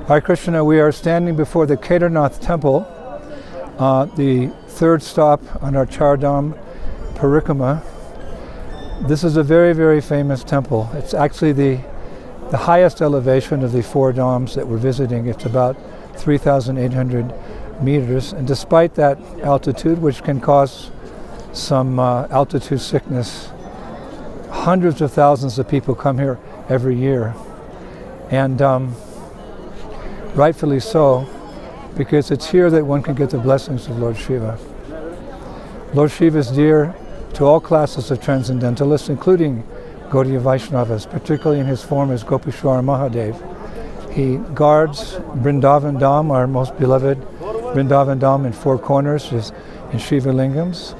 Hare Krishna, we are standing before the Kedarnath temple, the third stop on our Char Dham Parikrama. This is a very, very famous temple. It's actually the highest elevation of the four dhams that we're visiting. It's about 3,800 meters, and despite that altitude, which can cause some altitude sickness, hundreds of thousands of people come here every year, and rightfully so, because it's here that one can get the blessings of Lord Shiva. Lord Shiva is dear to all classes of transcendentalists, including Gaudiya Vaisnavas, particularly in his form as Gopishwara Mahadev. He guards Vrindavan Dham, our most beloved Vrindavan Dham in four corners, in Shiva lingams,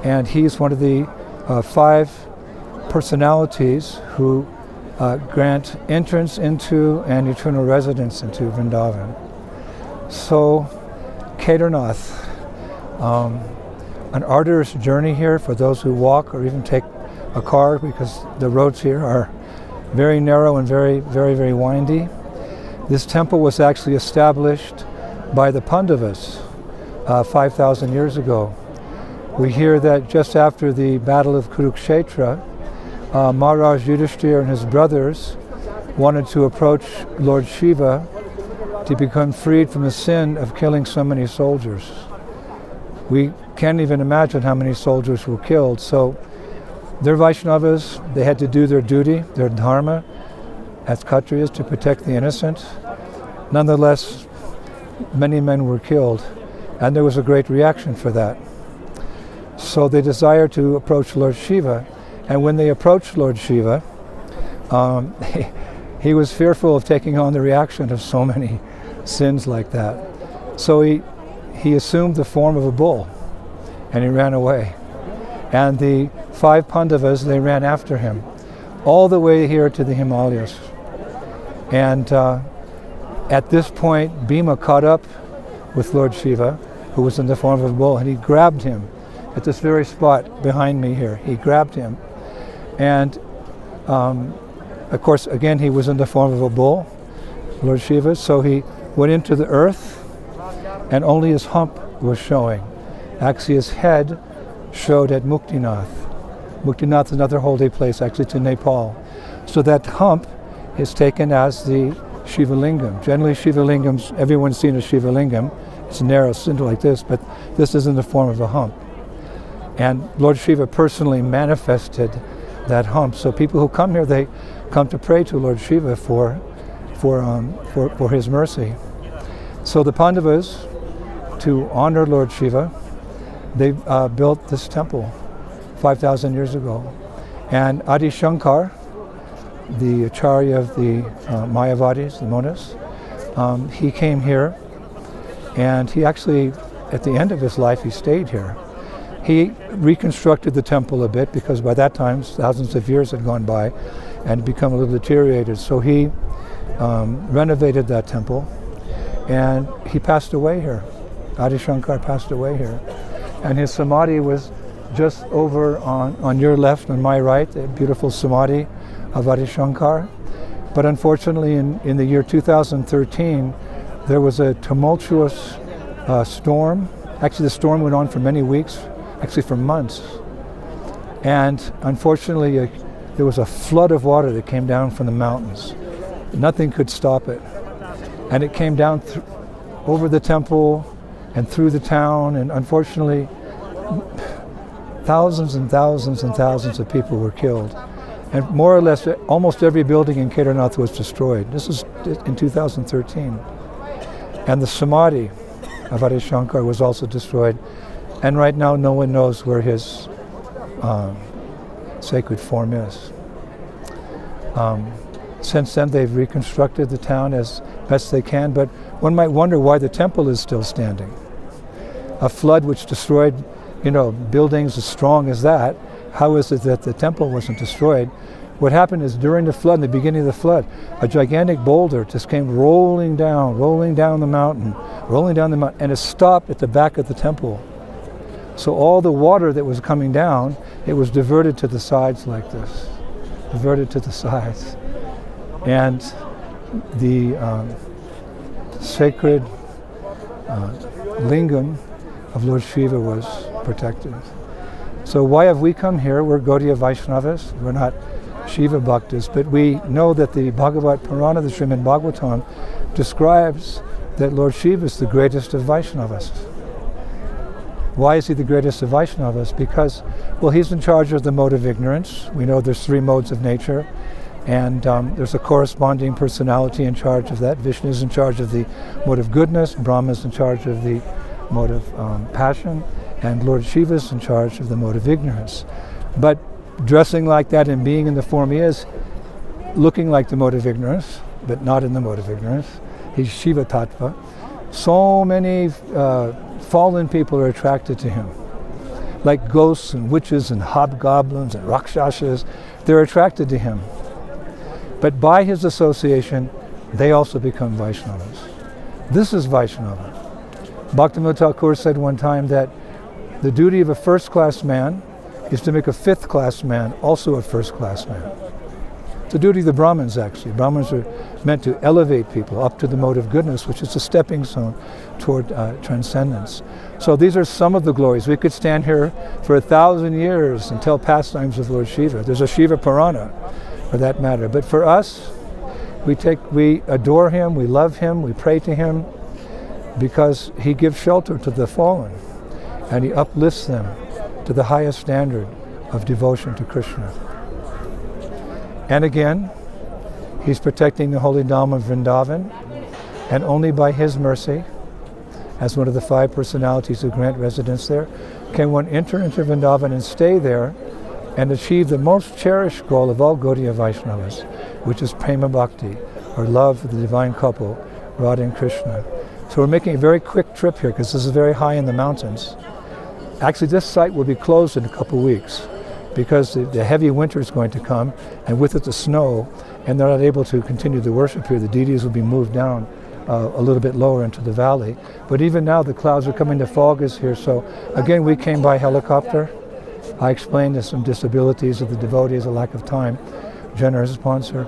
and he's one of the 5 personalities who grant entrance into and eternal residence into Vrindavan. So, Kedarnath, an arduous journey here for those who walk or even take a car, because the roads here are very narrow and very, very, very windy. This temple was actually established by the Pandavas 5,000 years ago. We hear that just after the Battle of Kurukshetra, Maharaj Yudhishthira and his brothers wanted to approach Lord Shiva to become freed from the sin of killing so many soldiers. We can't even imagine how many soldiers were killed. So they're Vaishnavas, they had to do their duty, their dharma, as Kshatriyas, to protect the innocent. Nonetheless, many men were killed, and there was a great reaction for that. So they desired to approach Lord Shiva, and when they approached Lord Shiva, he was fearful of taking on the reaction of so many sins like that. So he assumed the form of a bull, and he ran away. And the 5 Pandavas, they ran after him, all the way here to the Himalayas. And at this point, Bhima caught up with Lord Shiva, who was in the form of a bull, and he grabbed him at this very spot behind me here. He grabbed him. And of course, again, he was in the form of a bull, Lord Shiva, so he went into the earth, and only his hump was showing. Actually, his head showed at Muktinath. Muktinath is another holy place, actually, to Nepal. So that hump is taken as the Shiva lingam. Generally, Shiva lingams, everyone's seen a Shiva lingam. It's a narrow cinder like this, but this is in the form of a hump. And Lord Shiva personally manifested that hump. So people who come here, they come to pray to Lord Shiva for his mercy. So the Pandavas, to honor Lord Shiva, they built this temple 5,000 years ago. And Adi Shankar, the Acharya of the Mayavadis, the Monas, he came here, and he actually, at the end of his life, he stayed here. He reconstructed the temple a bit, because by that time thousands of years had gone by and become a little deteriorated. So he renovated that temple, and he passed away here. Adi Shankar passed away here. And his samadhi was just over on your left and my right, the beautiful samadhi of Adi Shankar. But unfortunately, in the year 2013, there was a tumultuous storm. Actually, the storm went on for many weeks, actually for months. And unfortunately, there was a flood of water that came down from the mountains. Nothing could stop it. And it came down over the temple and through the town, and unfortunately, thousands and thousands and thousands of people were killed. And more or less, almost every building in Kedarnath was destroyed. This is in 2013. And the samadhi of Adi Shankar was also destroyed. And right now, no one knows where his sacred form is. Since then, they've reconstructed the town as best they can, but one might wonder why the temple is still standing. A flood which destroyed, buildings as strong as that, how is it that the temple wasn't destroyed? What happened is, during the flood, in the beginning of the flood, a gigantic boulder just came rolling down the mountain, and it stopped at the back of the temple. So all the water that was coming down, it was diverted to the sides like this, diverted to the sides. And sacred lingam of Lord Shiva was protected. So why have we come here? We're Gaudiya Vaisnavas. We're not Shiva Bhaktas, but we know that the Bhagavad Purana, the Srimad Bhagavatam, describes that Lord Shiva is the greatest of Vaisnavas. Why is he the greatest of Vaisnavas? Because, well, he's in charge of the mode of ignorance. We know there's 3 modes of nature, and there's a corresponding personality in charge of that. Vishnu is in charge of the mode of goodness, Brahma is in charge of the mode of passion, and Lord Shiva is in charge of the mode of ignorance. But dressing like that and being in the form he is, looking like the mode of ignorance, but not in the mode of ignorance. He's Shiva Tattva. So many fallen people are attracted to him. Like ghosts and witches and hobgoblins and rakshasas, they're attracted to him. But by his association, they also become Vaishnavas. This is Vaishnava. Bhaktivinoda Thakur said one time that the duty of a first-class man is to make a fifth-class man also a first-class man. It's the duty of the Brahmins, actually. Brahmins are meant to elevate people up to the mode of goodness, which is a stepping stone toward transcendence. So these are some of the glories. We could stand here for 1,000 years and tell pastimes of Lord Shiva. There's a Shiva Purana, for that matter. But for us, we adore him, we love him, we pray to him, because he gives shelter to the fallen, and he uplifts them to the highest standard of devotion to Krishna. And again, he's protecting the holy Dham of Vrindavan, and only by his mercy, as one of the 5 personalities who grant residence there, can one enter into Vrindavan and stay there and achieve the most cherished goal of all Gaudiya Vaishnavas, which is Prema Bhakti, or love for the divine couple, Radha and Krishna. So we're making a very quick trip here because this is very high in the mountains. Actually, this site will be closed in a couple weeks because the heavy winter is going to come, and with it the snow, and they're not able to continue the worship here. The deities will be moved down a little bit lower into the valley. But even now the clouds are coming, the fog is here. So again, we came by helicopter. I explained there's some disabilities of the devotees, a lack of time, generous sponsor.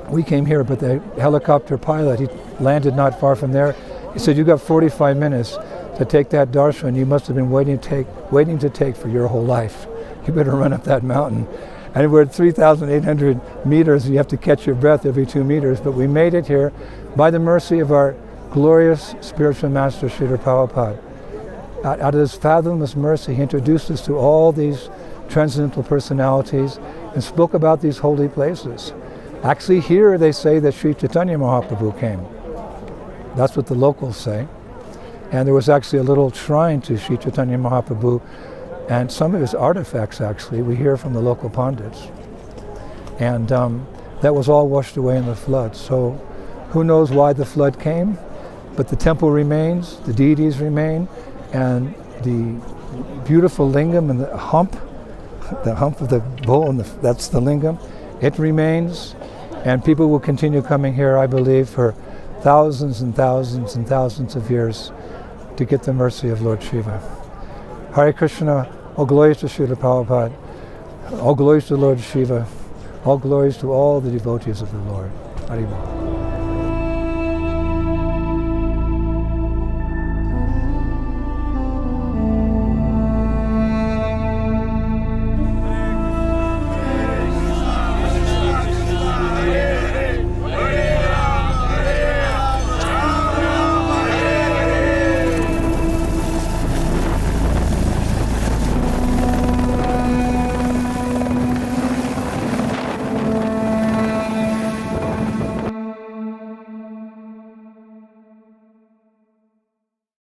We came here, but the helicopter pilot, he landed not far from there. He said, "You got 45 minutes to take that darshan you must have been waiting to take for your whole life. You better run up that mountain." And we're at 3,800 meters, and you have to catch your breath every 2 meters. But we made it here by the mercy of our glorious spiritual master, Srila Prabhupada. Out of his fathomless mercy, he introduced us to all these transcendental personalities and spoke about these holy places. Actually, here they say that Sri Chaitanya Mahaprabhu came. That's what the locals say. And there was actually a little shrine to Sri Chaitanya Mahaprabhu, and some of his artifacts, actually, we hear from the local pandits. And that was all washed away in the flood. So who knows why the flood came, but the temple remains, the deities remain, and the beautiful lingam and the hump of the bull, and that's the lingam, it remains. And people will continue coming here, I believe, for thousands and thousands and thousands of years to get the mercy of Lord Shiva. Hare Krishna, all glories to Srila Prabhupada, all glories to Lord Shiva, all glories to all the devotees of the Lord. Hare Bol.